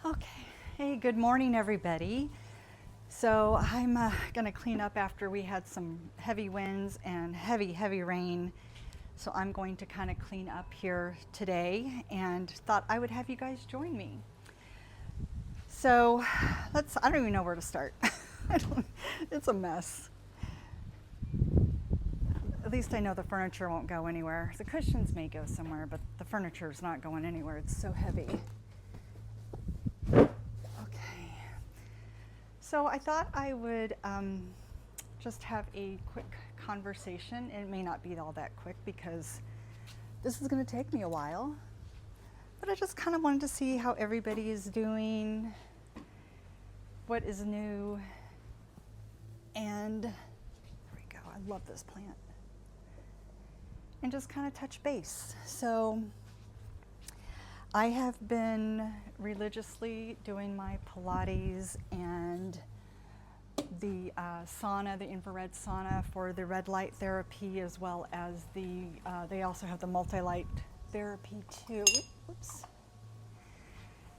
Okay. Hey, good morning, everybody. So I'm going to clean up after we had some heavy winds and heavy rain. So I'm going to kind of clean up here today and thought I would have you guys join me. So I don't even know where to start. It's a mess. At least I know the furniture won't go anywhere. The cushions may go somewhere, but the furniture is not going anywhere. It's so heavy. Okay. So I thought I would just have a quick conversation. It may not be all that quick because this is going to take me a while. But I just kind of wanted to see how everybody is doing, what is new, and there we go. I love this plant. And just kind of touch base. So I have been religiously doing my Pilates and the sauna, the infrared sauna for the red light therapy, as well as they also have the multi-light therapy too. Oops.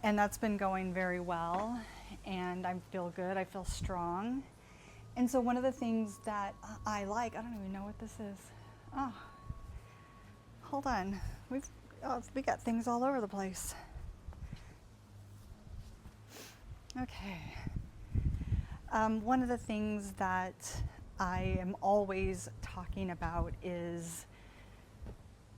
And that's been going very well, and I feel good, I feel strong. And so one of the things that I like, I don't even know what this is. Oh, hold on. We got things all over the place. Okay. One of the things that I am always talking about is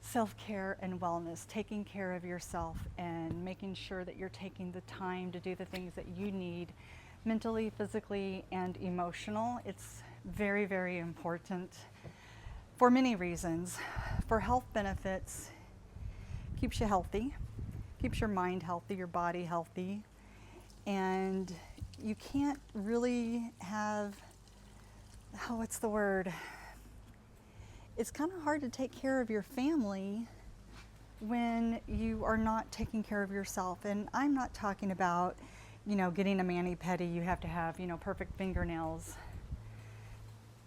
self-care and wellness, taking care of yourself and making sure that you're taking the time to do the things that you need mentally, physically, and emotional. It's very important for many reasons. For health benefits, keeps you healthy, keeps your mind healthy, your body healthy, and you can't really have, what's the word? It's kind of hard to take care of your family when you are not taking care of yourself. And I'm not talking about, getting a mani-pedi, you have to have, perfect fingernails.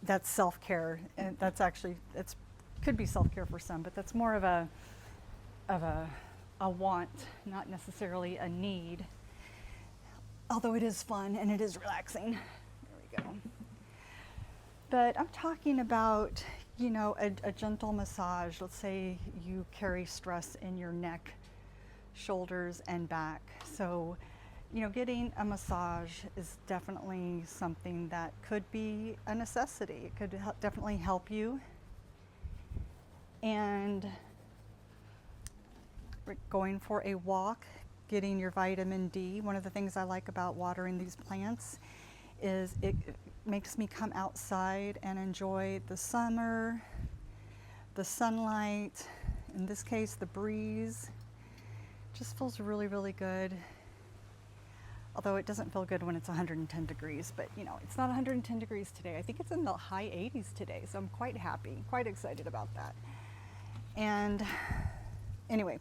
That's self-care. And that's actually, could be self-care for some, but that's more of a want, not necessarily a need. Although it is fun and it is relaxing. There we go. But I'm talking about, a gentle massage. Let's say you carry stress in your neck, shoulders, and back. So, getting a massage is definitely something that could be a necessity. It could definitely help you. And going for a walk, getting your vitamin D. One of the things I like about watering these plants is it makes me come outside and enjoy the summer, the sunlight, in this case the breeze. Just feels really good. Although it doesn't feel good when it's 110 degrees, but it's not 110 degrees today. I think it's in the high 80s today, so I'm quite happy, quite excited about that. And anyway,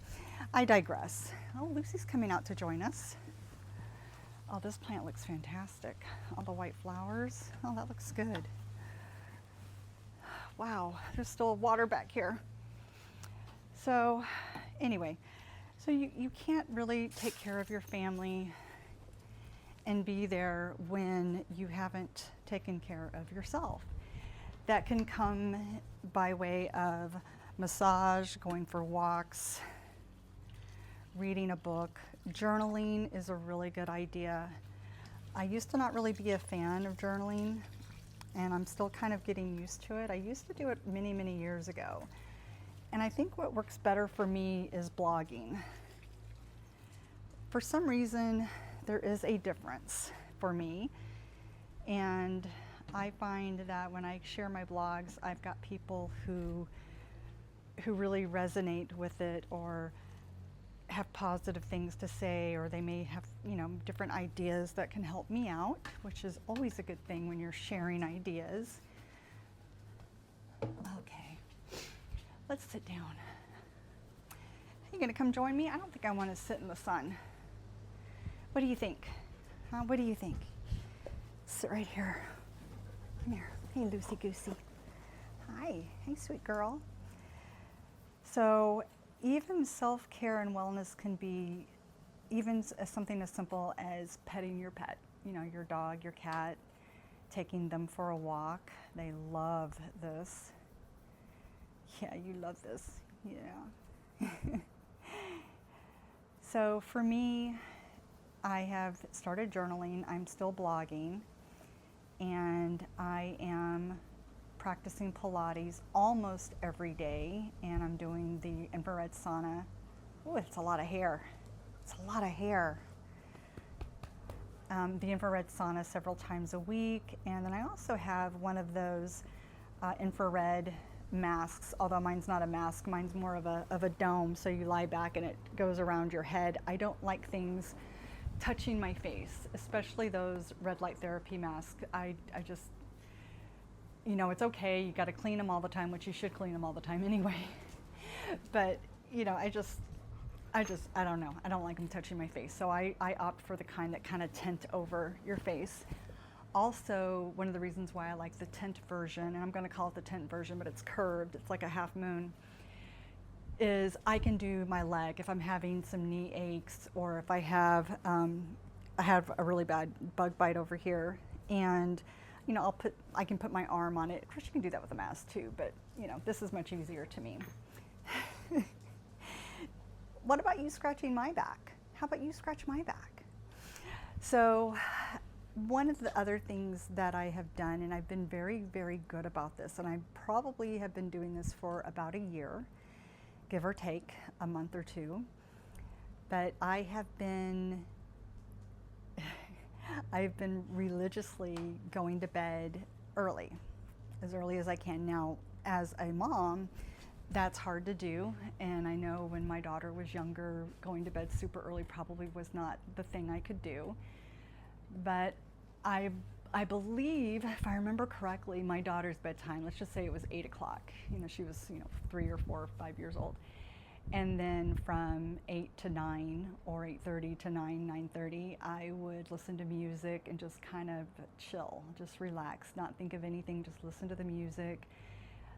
I digress. Oh, Lucy's coming out to join us. Oh, this plant looks fantastic. All the white flowers. Oh, that looks good. Wow, there's still water back here. So anyway, so you can't really take care of your family and be there when you haven't taken care of yourself. That can come by way of massage, going for walks, reading a book. Journaling is a really good idea. I used to not really be a fan of journaling, and I'm still kind of getting used to it. I used to do it many years ago. And I think what works better for me is blogging. For some reason, there is a difference for me. And I find that when I share my blogs, I've got people who really resonate with it or have positive things to say, or they may have, different ideas that can help me out, which is always a good thing when you're sharing ideas. Okay, let's sit down. Are you gonna come join me? I don't think I want to sit in the sun. What do you think? Huh? What do you think? Sit right here. Come here. Hey, Lucy Goosey. Hi. Hey, sweet girl. So even self-care and wellness can be even something as simple as petting your pet, your dog, your cat, taking them for a walk. They love this. Yeah, you love this. Yeah. So for me, I have started journaling. I'm still blogging, and I am practicing Pilates almost every day, and I'm doing the infrared sauna. Oh, it's a lot of hair. It's a lot of hair. The infrared sauna several times a week, and then I also have one of those infrared masks, although mine's not a mask, mine's more of a dome, so you lie back and it goes around your head. I don't like things touching my face, especially those red light therapy masks. I just, it's okay, you got to clean them all the time, which you should clean them all the time anyway. But, I don't know. I don't like them touching my face. So I opt for the kind that kind of tint over your face. Also, one of the reasons why I like the tint version, and I'm going to call it the tint version, but it's curved, it's like a half moon, is I can do my leg if I'm having some knee aches, or if I have a really bad bug bite over here, and I can put my arm on it. Of course, you can do that with a mask too, but this is much easier to me. What about you scratching my back? How about you scratch my back? So one of the other things that I have done, and I've been very, very good about this, and I probably have been doing this for about a year, give or take a month or two, but I've been religiously going to bed early as I can. Now, as a mom, that's hard to do, and I know when my daughter was younger, going to bed super early probably was not the thing I could do. But I believe, if I remember correctly, my daughter's bedtime, let's just say it was 8 o'clock. She was 3 or 4 or 5 years old. And then from 8 to 9 or 8:30 to 9:30, I would listen to music and just kind of chill, just relax, not think of anything, just listen to the music.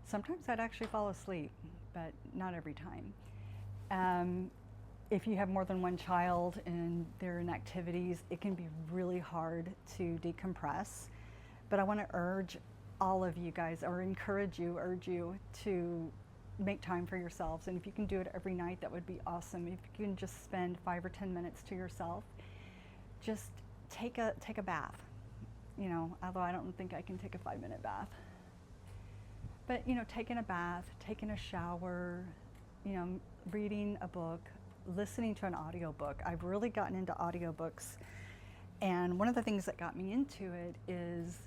Sometimes I'd actually fall asleep, but not every time. If you have more than one child and they're in activities, it can be really hard to decompress. But I want to urge all of you guys, or urge you to make time for yourselves. And if you can do it every night, that would be awesome. If you can just spend 5 or 10 minutes to yourself, just take a bath. Although I don't think I can take a 5-minute bath. But taking a bath, taking a shower, reading a book, listening to an audiobook. I've really gotten into audiobooks, and one of the things that got me into it is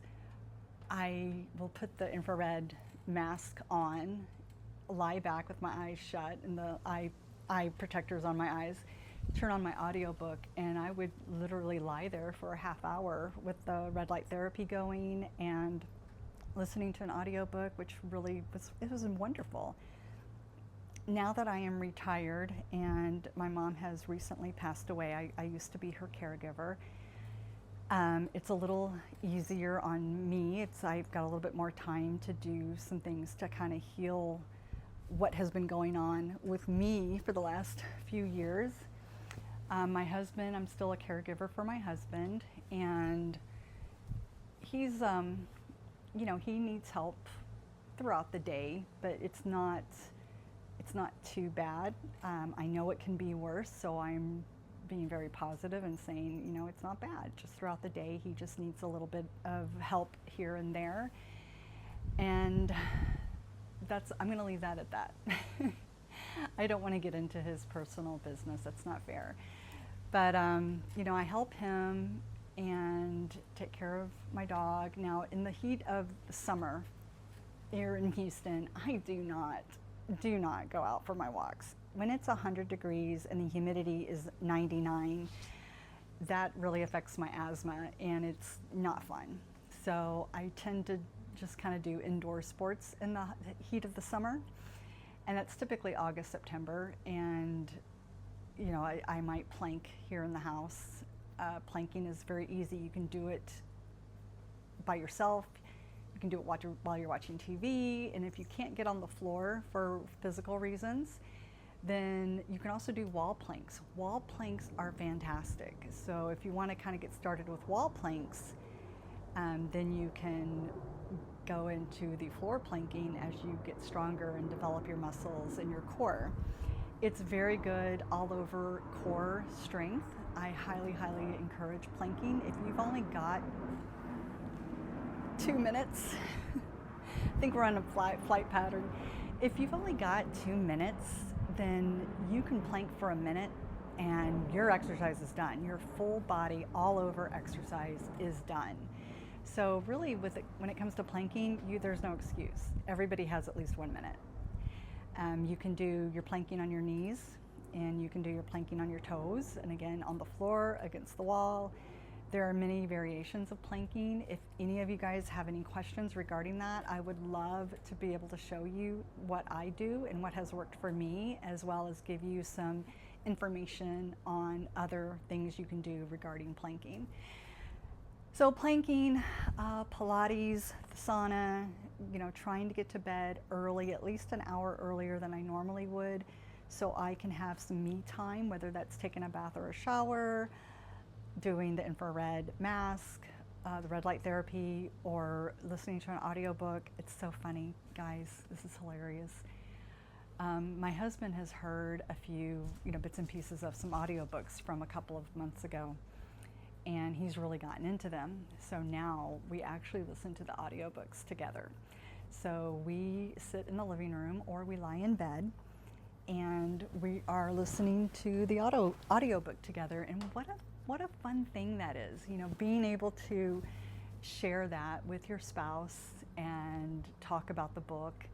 I will put the infrared mask on, lie back with my eyes shut and the eye protectors on my eyes, turn on my audiobook, and I would literally lie there for a half hour with the red light therapy going and listening to an audiobook, which really was wonderful. Now that I am retired and my mom has recently passed away, I used to be her caregiver. It's a little easier on me. I've got a little bit more time to do some things to kind of heal what has been going on with me for the last few years. My husband, I'm still a caregiver for my husband, and he's he needs help throughout the day, but it's not too bad. I know it can be worse, so I'm being very positive and saying, it's not bad. Just throughout the day, he just needs a little bit of help here and there. And I'm going to leave that at that. I don't want to get into his personal business. That's not fair. But, I help him and take care of my dog. Now, in the heat of the summer here in Houston, I do not go out for my walks. When it's 100 degrees and the humidity is 99, that really affects my asthma, and it's not fun. So I tend to just kind of do indoor sports in the heat of the summer, and that's typically August, September, and I might plank here in the house. Planking is very easy. You can do it by yourself. You can do it while you're watching TV, and if you can't get on the floor for physical reasons, Then you can also do wall planks. Wall planks are fantastic. So if you want to kind of get started with wall planks, then you can go into the floor planking as you get stronger and develop your muscles and your core. It's very good all over core strength. I highly, highly encourage planking. If you've only got 2 minutes, I think we're on a flight pattern. If you've only got 2 minutes, then you can plank for a minute and your exercise is done. Your full body, all over exercise is done. So really, when it comes to planking, there's no excuse. Everybody has at least 1 minute. You can do your planking on your knees, and you can do your planking on your toes, and again on the floor, against the wall. There are many variations of planking. If any of you guys have any questions regarding that, I would love to be able to show you what I do and what has worked for me, as well as give you some information on other things you can do regarding planking. So planking, Pilates, the sauna, trying to get to bed early, at least an hour earlier than I normally would, so I can have some me time, whether that's taking a bath or a shower, doing the infrared mask, the red light therapy, or listening to an audiobook. It's so funny, guys. This is hilarious. My husband has heard a few, bits and pieces of some audiobooks from a couple of months ago, and he's really gotten into them. So now we actually listen to the audiobooks together. So we sit in the living room or we lie in bed and we are listening to the audiobook together. And what a fun thing that is, being able to share that with your spouse and talk about the book.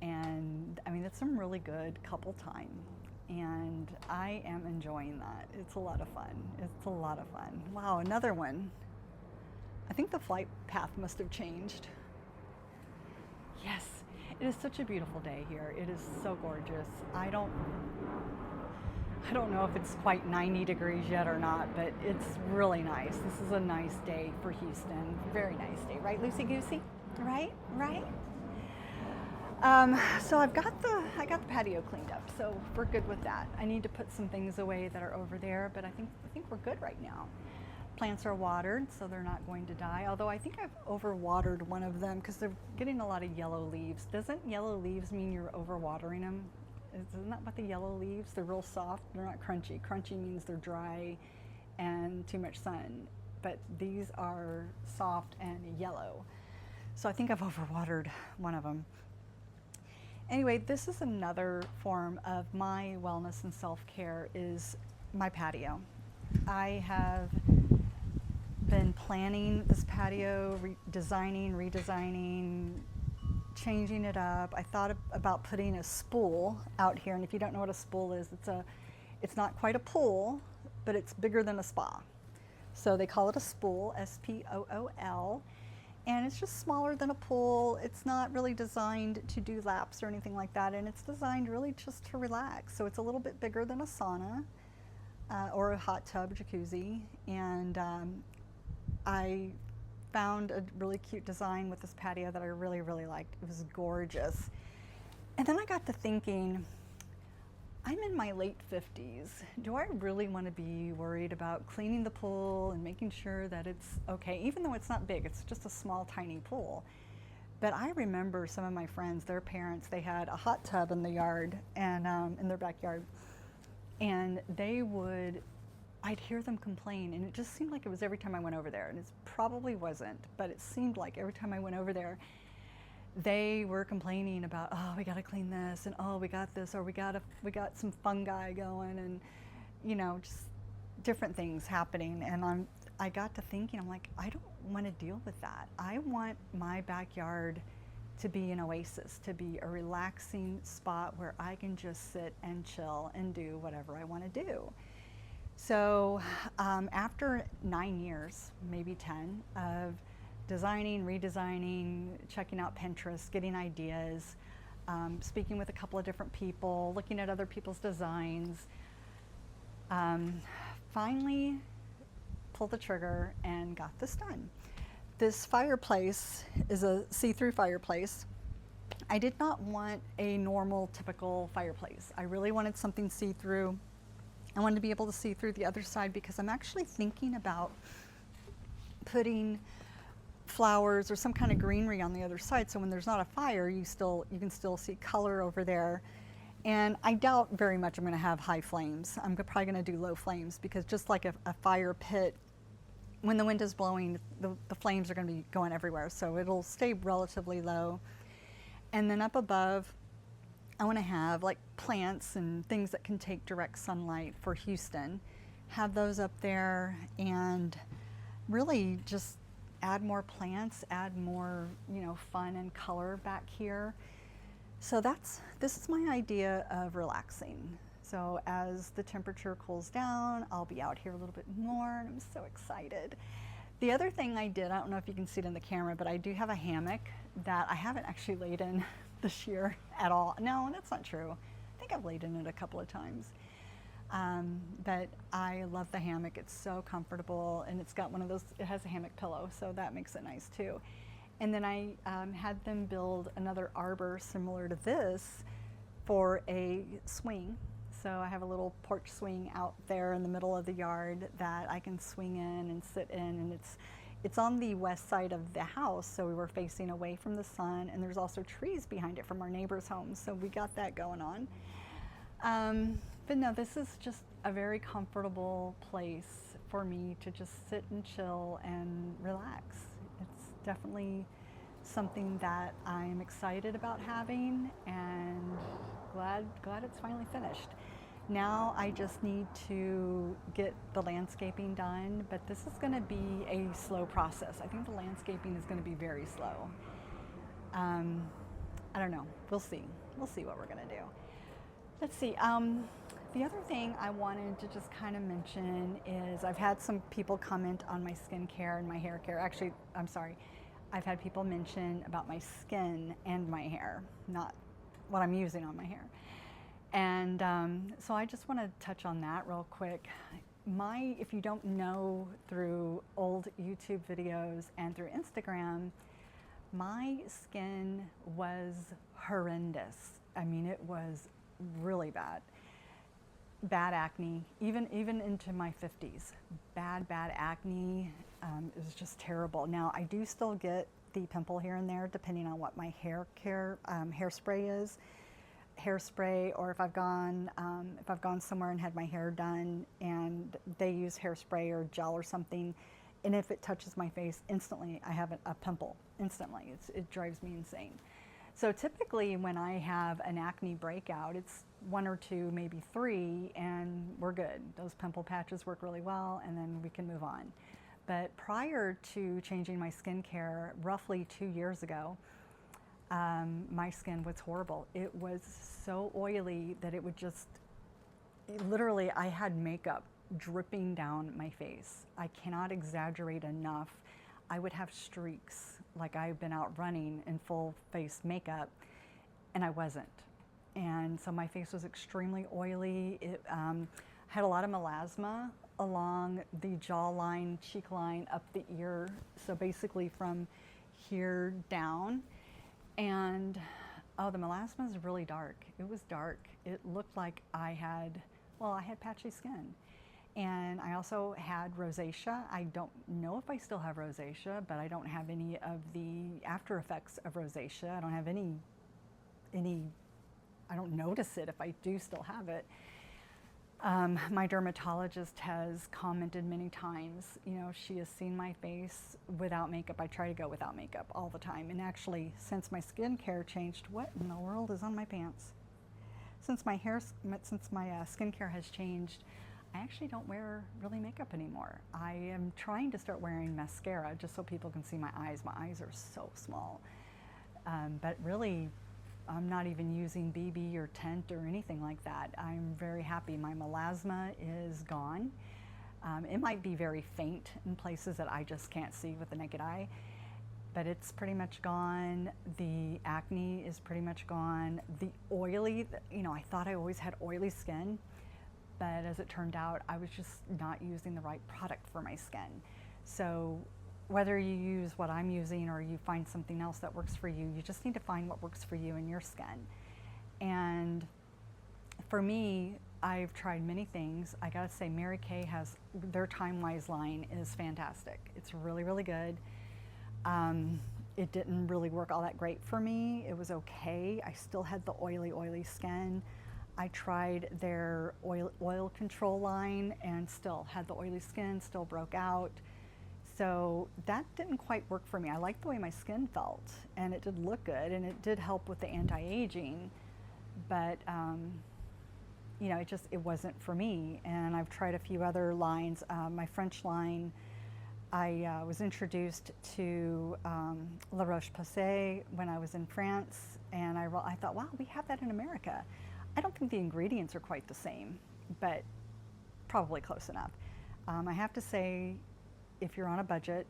And I mean, it's some really good couple time. And I am enjoying that. It's a lot of fun. It's a lot of fun. Wow, another one. I think the flight path must have changed. Yes, it is such a beautiful day here. It is so gorgeous. I don't know if it's quite 90 degrees yet or not, but it's really nice. This is a nice day for Houston. Very nice day, right, Lucy Goosey? Right? So I got the patio cleaned up, so we're good with that. I need to put some things away that are over there, but I think we're good right now. Plants are watered, so they're not going to die, although I think I've overwatered one of them because they're getting a lot of yellow leaves. Doesn't yellow leaves mean you're overwatering them? Isn't that what the yellow leaves? They're real soft, they're not crunchy. Crunchy means they're dry and too much sun, but these are soft and yellow. So I think I've overwatered one of them. Anyway, this is another form of my wellness and self-care, is my patio. I have been planning this patio, redesigning, changing it up. I thought about putting a spool out here, and if you don't know what a spool is, it's not quite a pool, but it's bigger than a spa. So they call it a spool, S-P-O-O-L. And it's just smaller than a pool. It's not really designed to do laps or anything like that, and it's designed really just to relax. So it's a little bit bigger than a sauna or a hot tub jacuzzi. And I found a really cute design with this patio that I really, really liked. It was gorgeous. And then I got to thinking, I'm in my late 50s. Do I really want to be worried about cleaning the pool and making sure that it's okay, even though it's not big, it's just a small, tiny pool. But I remember some of my friends, their parents, they had a hot tub in the yard and in their backyard. And I'd hear them complain, and it just seemed like it was every time I went over there. And it probably wasn't, but it seemed like every time I went over there, they were complaining about, oh, we got to clean this, and oh, we got this, or we got some fungi going, and just different things happening. And I got to thinking, I'm like, I don't want to deal with that. I want my backyard to be an oasis, to be a relaxing spot where I can just sit and chill and do whatever I want to do. So after 9 years, maybe 10, of designing, redesigning, checking out Pinterest, getting ideas, speaking with a couple of different people, looking at other people's designs, finally pulled the trigger and got this done. This fireplace is a see-through fireplace. I did not want a normal, typical fireplace. I really wanted something see-through. I wanted to be able to see through the other side because I'm actually thinking about putting flowers or some kind of greenery on the other side, so when there's not a fire, you can still see color over there. And I doubt very much I'm going to have high flames. I'm probably going to do low flames because just like a fire pit, when the wind is blowing, the flames are going to be going everywhere, so it'll stay relatively low. And then up above, I want to have like plants and things that can take direct sunlight for Houston. Have those up there and really just add more plants, add more, fun and color back here. So this is my idea of relaxing. So as the temperature cools down, I'll be out here a little bit more, and I'm so excited. The other thing I did, I don't know if you can see it in the camera, but I do have a hammock that I haven't actually laid in this year at all. No, that's not true. I think I've laid in it a couple of times. But I love the hammock. It's so comfortable, and it's got one of those, it has a hammock pillow, so that makes it nice too. And then I had them build another arbor similar to this for a swing. So I have a little porch swing out there in the middle of the yard that I can swing in and sit in, and it's on the west side of the house, so we were facing away from the sun, and there's also trees behind it from our neighbor's home, so we got that going on. But no, this is just a very comfortable place for me to just sit and chill and relax. It's definitely something that I'm excited about having, and glad it's finally finished. Now I just need to get the landscaping done, but this is going to be a slow process. I think the landscaping is going to be very slow. I don't know. We'll see. We'll see what we're going to do. Let's see. The other thing I wanted to just kind of mention is I've had some people comment on my skincare and my hair care. Actually, I'm sorry. I've had people mention about my skin and my hair, not what I'm using on my hair. And so I just want to touch on that real quick. If you don't know through old YouTube videos and through Instagram, my skin was horrendous. I mean, it was really bad. Bad acne, even into my 50s. Bad acne. It was just terrible. Now, I do still get the pimple here and there, depending on what my hairspray is. Hairspray, or if I've gone somewhere and had my hair done and they use hairspray or gel or something, and if it touches my face, instantly I have a pimple. Instantly, it drives me insane. So typically when I have an acne breakout, it's 1 or 2, maybe 3, and we're good. Those pimple patches work really well, and then we can move on. But prior to changing my skincare, roughly 2 years ago, my skin was horrible. It was so oily that it would just, literally, I had makeup dripping down my face. I cannot exaggerate enough. I would have streaks, like I've been out running in full face makeup, and I wasn't. And so my face was extremely oily. It had a lot of melasma along the jawline, cheek line, up the ear. So basically from here down. And the melasma is really dark. It was dark. It looked like I had patchy skin. And I also had rosacea. I don't know if I still have rosacea, but I don't have any of the after effects of rosacea. I don't have any, I don't notice it if I do still have it. My dermatologist has commented many times, she has seen my face without makeup. I try to go without makeup all the time. And actually, since my skincare changed, what in the world is on my pants? Since my skincare has changed, I actually don't wear really makeup anymore. I am trying to start wearing mascara just so people can see my eyes. My eyes are so small. But really, I'm not even using BB or tint or anything like that. I'm very happy. My melasma is gone. It might be very faint in places that I just can't see with the naked eye, but it's pretty much gone. The acne is pretty much gone. The oily, I thought I always had oily skin, but as it turned out, I was just not using the right product for my skin. So whether you use what I'm using or you find something else that works for you, you just need to find what works for you and your skin. And for me, I've tried many things. I gotta say, Mary Kay has, their Time Wise line is fantastic. It's really, really good. It didn't really work all that great for me. It was okay. I still had the oily skin. I tried their oil control line and still had the oily skin, still broke out. So that didn't quite work for me. I liked the way my skin felt, and it did look good, and it did help with the anti-aging, but you know, it wasn't for me. And I've tried a few other lines. My French line, I was introduced to La Roche-Posay when I was in France, and I thought, wow, we have that in America. I don't think the ingredients are quite the same, but probably close enough. I have to say, if you're on a budget,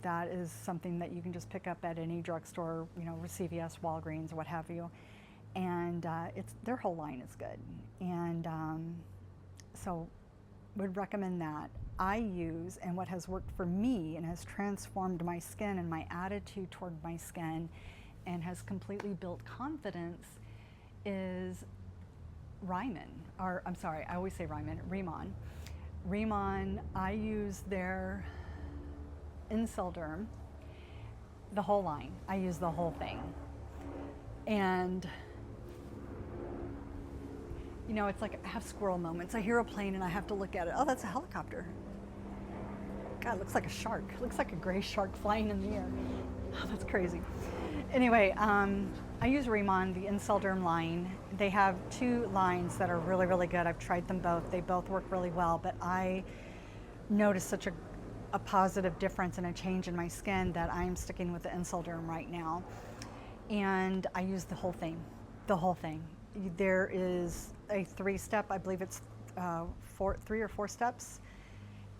that is something that you can just pick up at any drugstore, you know, CVS, Walgreens, what have you. And their whole line is good. And so would recommend that. I use, and what has worked for me and has transformed my skin and my attitude toward my skin and has completely built confidence is Ryman, or I'm sorry, I always say Ryman, Remon. Remon, I use their Inselderm, the whole line. I use the whole thing. And you know, it's like I have squirrel moments. I hear a plane and I have to look at it. Oh, that's a helicopter. God, it looks like a shark. It looks like a gray shark flying in the air. Oh, that's crazy. Anyway, I use Remon, the Inselderm line. They have two lines that are really, really good. I've tried them both. They both work really well, but I noticed such a positive difference and a change in my skin that I'm sticking with the Inselderm right now. And I use the whole thing, the whole thing. There is a 3-step, I believe it's 3 or 4 steps.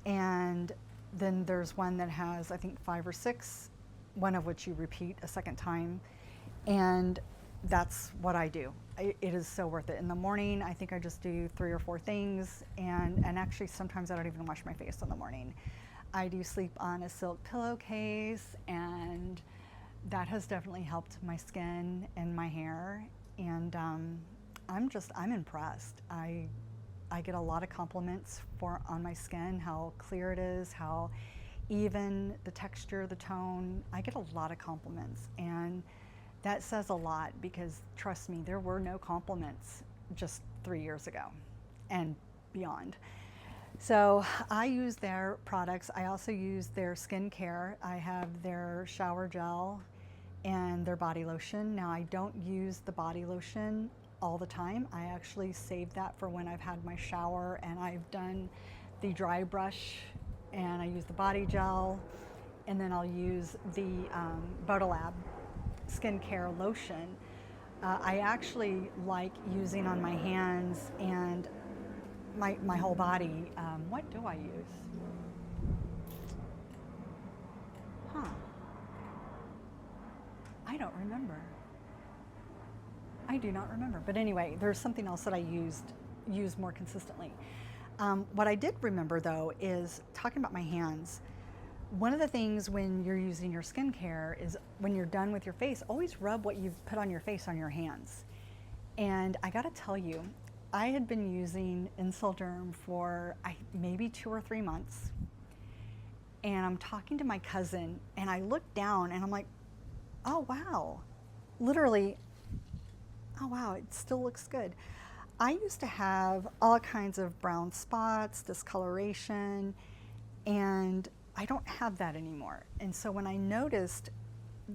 And then there's one that has, I think, 5 or 6, one of which you repeat a second time. And that's what I do. It is so worth it. In the morning, I think I just do 3 or 4 things. And actually, sometimes I don't even wash my face in the morning. I do sleep on a silk pillowcase, and that has definitely helped my skin and my hair. And I'm impressed. I get a lot of compliments on my skin, how clear it is, how even the texture, the tone. I get a lot of compliments, and that says a lot, because trust me, there were no compliments just 3 years ago and beyond. So I use their products. I also use their skincare. I have their shower gel and their body lotion. Now, I don't use the body lotion all the time. I actually save that for when I've had my shower and I've done the dry brush, and I use the body gel, and then I'll use the Bodylab skincare lotion. I actually like using on my hands and my whole body. What do I use? I don't remember. I do not remember. But anyway, there's something else that I use more consistently. What I did remember, though, is talking about my hands. One of the things when you're using your skincare is when you're done with your face, always rub what you've put on your face on your hands. And I gotta tell you, I had been using Inselderm for maybe 2 or 3 months. And I'm talking to my cousin, and I look down and I'm like, oh wow, literally, oh wow, it still looks good. I used to have all kinds of brown spots, discoloration, and I don't have that anymore. And so when I noticed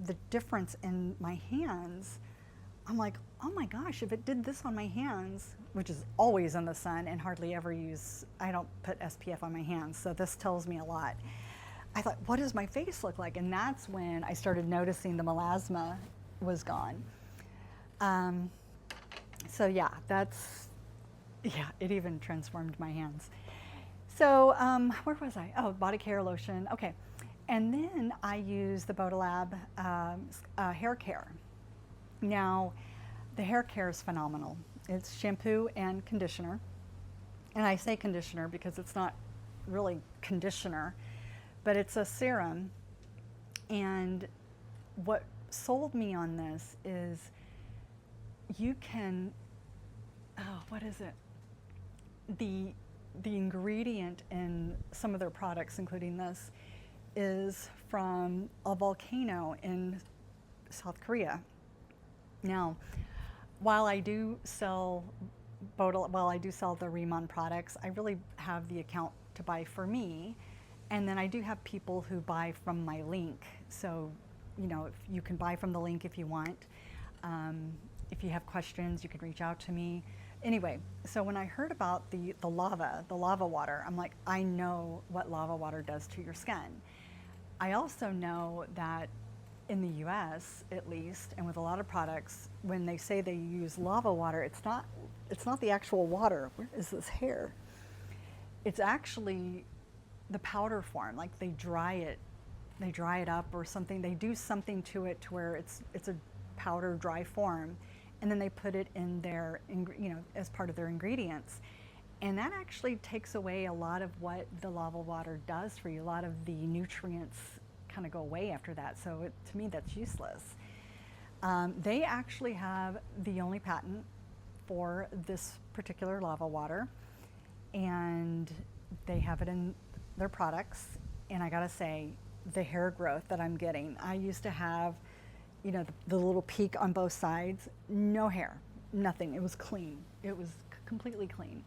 the difference in my hands, I'm like, oh my gosh, if it did this on my hands, which is always in the sun and hardly ever I don't put SPF on my hands, so this tells me a lot. I thought, what does my face look like? And that's when I started noticing the melasma was gone. So yeah, it even transformed my hands. So where was I? Oh, body care lotion, okay. And then I use the Bodylab hair care. Now, the hair care is phenomenal. It's shampoo and conditioner. And I say conditioner because it's not really conditioner, but it's a serum. And what sold me on this is you can, oh, what is it? The ingredient in some of their products, including this, is from a volcano in South Korea. Now, while I do sell the Rheemon products, I really have the account to buy for me, and then I do have people who buy from my link. So, if you can buy from the link if you want. If you have questions, you can reach out to me. Anyway, so when I heard about the lava water, I'm like, I know what lava water does to your skin. I also know that in the US, at least, and with a lot of products, when they say they use lava water, it's not the actual water. Where is this hair? It's actually the powder form. Like they dry it up or something. They do something to it to where it's a powder dry form, and then they put it in their, as part of their ingredients. And that actually takes away a lot of what the lava water does for you. A lot of the nutrients kind of go away after that. So to me, that's useless. They actually have the only patent for this particular lava water, and they have it in their products. And I gotta say, the hair growth that I'm getting, I used to have, the little peak on both sides, no hair, nothing. It was clean. It was completely clean.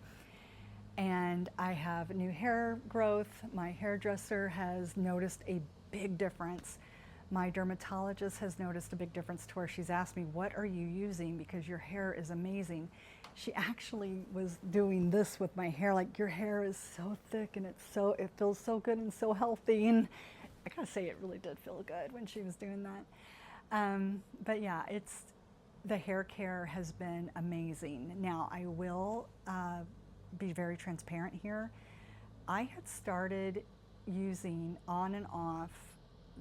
And I have new hair growth. My hairdresser has noticed a big difference. My dermatologist has noticed a big difference to where she's asked me, what are you using? Because your hair is amazing. She actually was doing this with my hair, like, your hair is so thick and it feels so good and so healthy. And I gotta say, it really did feel good when she was doing that. But yeah, the hair care has been amazing. Now, I will be very transparent here. I had started using on and off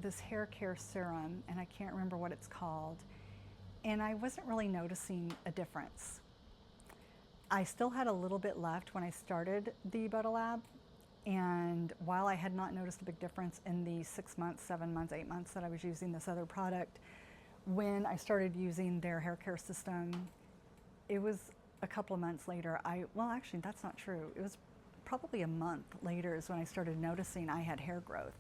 this hair care serum, and I can't remember what it's called, and I wasn't really noticing a difference. I still had a little bit left when I started the Bodolab, and while I had not noticed a big difference in the 6 months, 7 months, 8 months that I was using this other product, when I started using their hair care system, it was a couple of months later. Well, actually, that's not true. It was probably a month later is when I started noticing I had hair growth.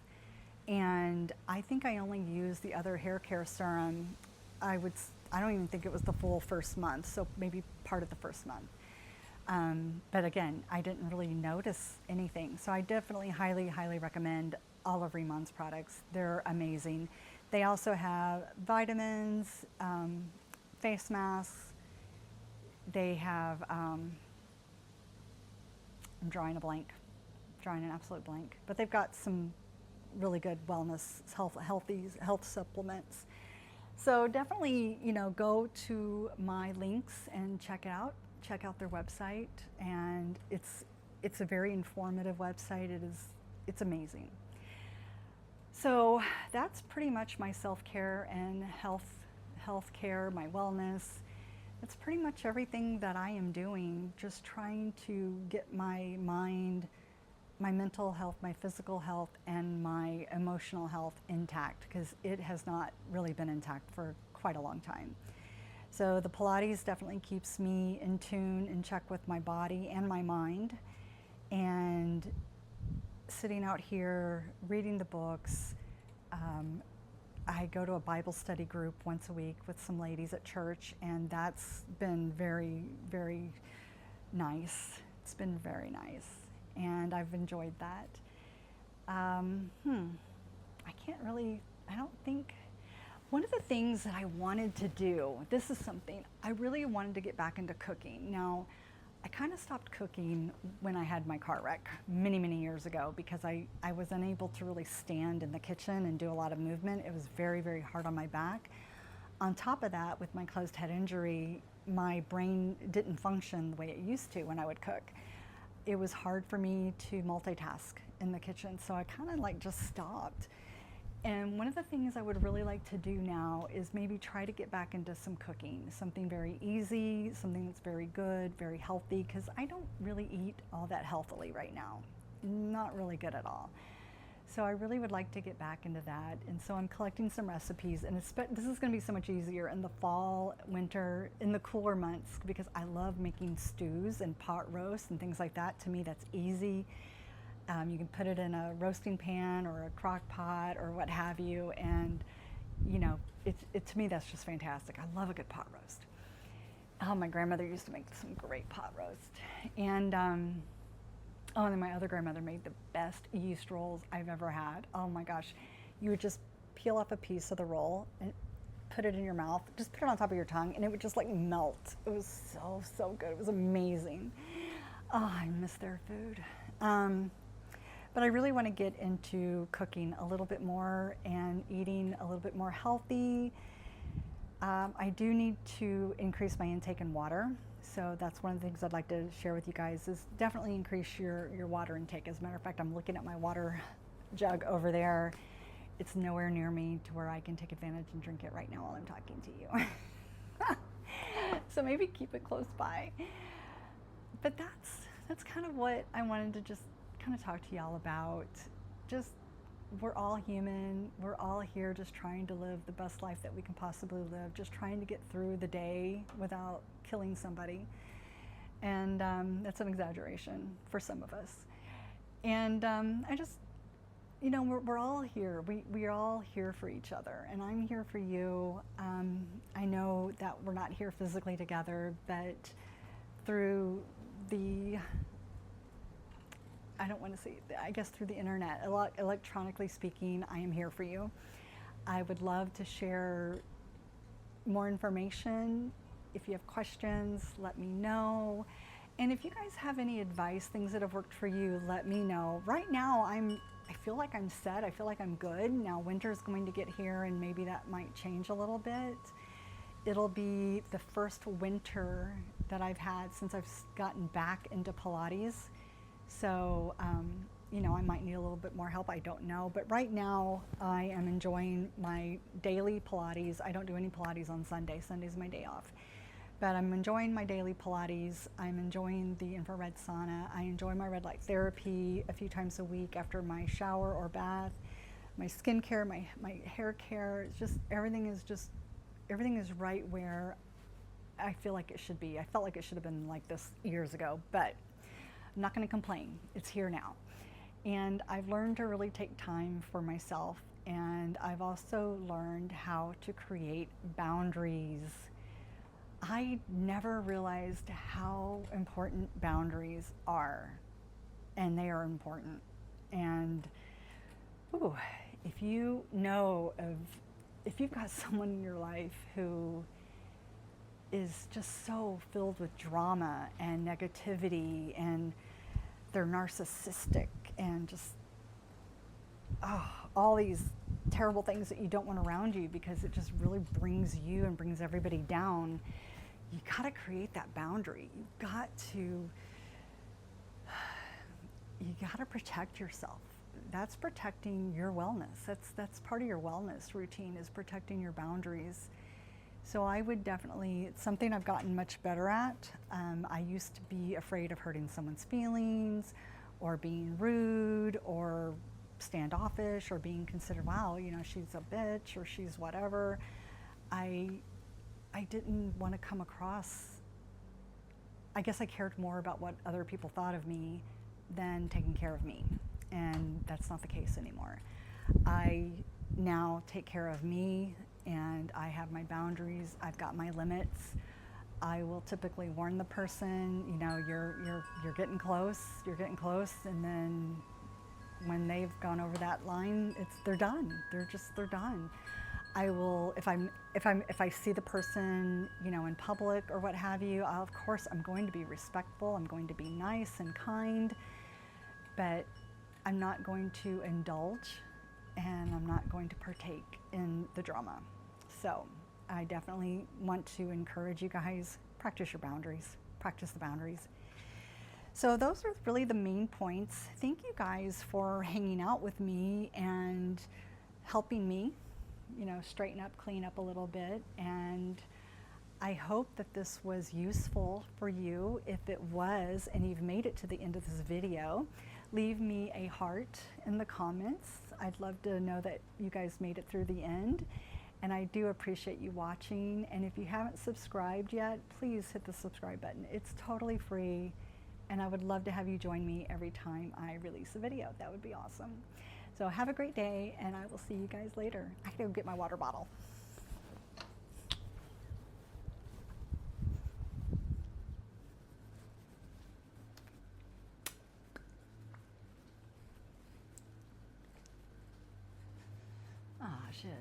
And I think I only used the other hair care serum, I don't even think it was the full first month, so maybe part of the first month. But again, I didn't really notice anything. So I definitely highly, highly recommend all of Rheemon's products. They're amazing. They also have vitamins, face masks. They have, I'm drawing an absolute blank. But they've got some really good wellness, health supplements. So definitely, go to my links and check out their website, and it's a very informative website. It's amazing. So that's pretty much my self-care and health care, my wellness. It's pretty much everything that I am doing, just trying to get my mind, my mental health, my physical health, and my emotional health intact, because it has not really been intact for quite a long time. So the Pilates definitely keeps me in tune, in check with my body and my mind. And sitting out here, reading the books, I go to a Bible study group once a week with some ladies at church, and that's been very, very nice. It's been very nice, and I've enjoyed that. I don't think, one of the things that I wanted to do, this is something, I really wanted to get back into cooking. Now, I kind of stopped cooking when I had my car wreck many, many years ago, because I was unable to really stand in the kitchen and do a lot of movement. It was very, very hard on my back. On top of that, with my closed head injury, my brain didn't function the way it used to when I would cook. It was hard for me to multitask in the kitchen, so I kind of just stopped. And one of the things I would really like to do now is maybe try to get back into some cooking, something very easy, something that's very good, very healthy, because I don't really eat all that healthily right now. Not really good at all. So I really would like to get back into that. And so I'm collecting some recipes, and this is going to be so much easier in the fall, winter, in the cooler months, because I love making stews and pot roasts and things like that. To me, that's easy. You can put it in a roasting pan or a crock pot or what have you, and you know, to me that's just fantastic. I love a good pot roast. Oh, my grandmother used to make some great pot roast, and oh, and then my other grandmother made the best yeast rolls I've ever had. Oh my gosh, you would just peel off a piece of the roll and put it in your mouth, just put it on top of your tongue, and it would just like melt. It was so good. It was amazing. Oh, I miss their food. But I really want to get into cooking a little bit more and eating a little bit more healthy. I do need to increase my intake in water. So that's one of the things I'd like to share with you guys, is definitely increase your water intake. As a matter of fact, I'm looking at my water jug over there. It's nowhere near me to where I can take advantage and drink it right now while I'm talking to you. So maybe keep it close by. But that's kind of what I wanted to just kind of talk to y'all about. Just, we're all human. We're all here just trying to live the best life that we can possibly live, just trying to get through the day without killing somebody. And that's an exaggeration for some of us. And I just, you know, we're all here. We are all here for each other, and I'm here for you. I know that we're not here physically together, but through the, I don't want to say, I guess through the internet, electronically speaking, I am here for you. I would love to share more information. If you have questions, let me know. And if you guys have any advice, things that have worked for you, let me know. Right now, I feel like I'm set. I feel like I'm good. Now winter's going to get here, and maybe that might change a little bit. It'll be the first winter that I've had since I've gotten back into Pilates. So, you know, I might need a little bit more help. I don't know. But right now, I am enjoying my daily Pilates. I don't do any Pilates on Sunday. Sunday's my day off. But I'm enjoying my daily Pilates. I'm enjoying the infrared sauna. I enjoy my red light therapy a few times a week after my shower or bath. My skincare, my hair care, it's just everything is right where I feel like it should be. I felt like it should have been like this years ago, but I'm not going to complain. It's here now. And I've learned to really take time for myself, and I've also learned how to create boundaries. I never realized how important boundaries are, and they are important. And ooh, if you've got someone in your life who is just so filled with drama and negativity, and they're narcissistic and just all these terrible things that you don't want around you, because it just really brings you and brings everybody down, you got to create that boundary. You got to protect yourself. That's protecting your wellness. That's part of your wellness routine, is protecting your boundaries. So I would definitely, it's something I've gotten much better at. I used to be afraid of hurting someone's feelings, or being rude, or standoffish, or being considered, wow, you know, she's a bitch, or she's whatever. I didn't want to come across, I guess I cared more about what other people thought of me than taking care of me. And that's not the case anymore. I now take care of me, and I have my boundaries. I've got my limits. I will typically warn the person, you know, you're getting close, and then when they've gone over that line, they're done. They're done. I will, if I see the person, you know, in public or what have you, of course I'm going to be respectful. I'm going to be nice and kind, but I'm not going to indulge, and I'm not going to partake in the drama. So I definitely want to encourage you guys, practice your boundaries, practice the boundaries. So those are really the main points. Thank you guys for hanging out with me and helping me, you know, straighten up, clean up a little bit. And I hope that this was useful for you. If it was, and you've made it to the end of this video, leave me a heart in the comments. I'd love to know that you guys made it through the end. And I do appreciate you watching. And if you haven't subscribed yet, please hit the subscribe button. It's totally free. And I would love to have you join me every time I release a video. That would be awesome. So have a great day, and I will see you guys later. I gotta go get my water bottle. Ah, shit.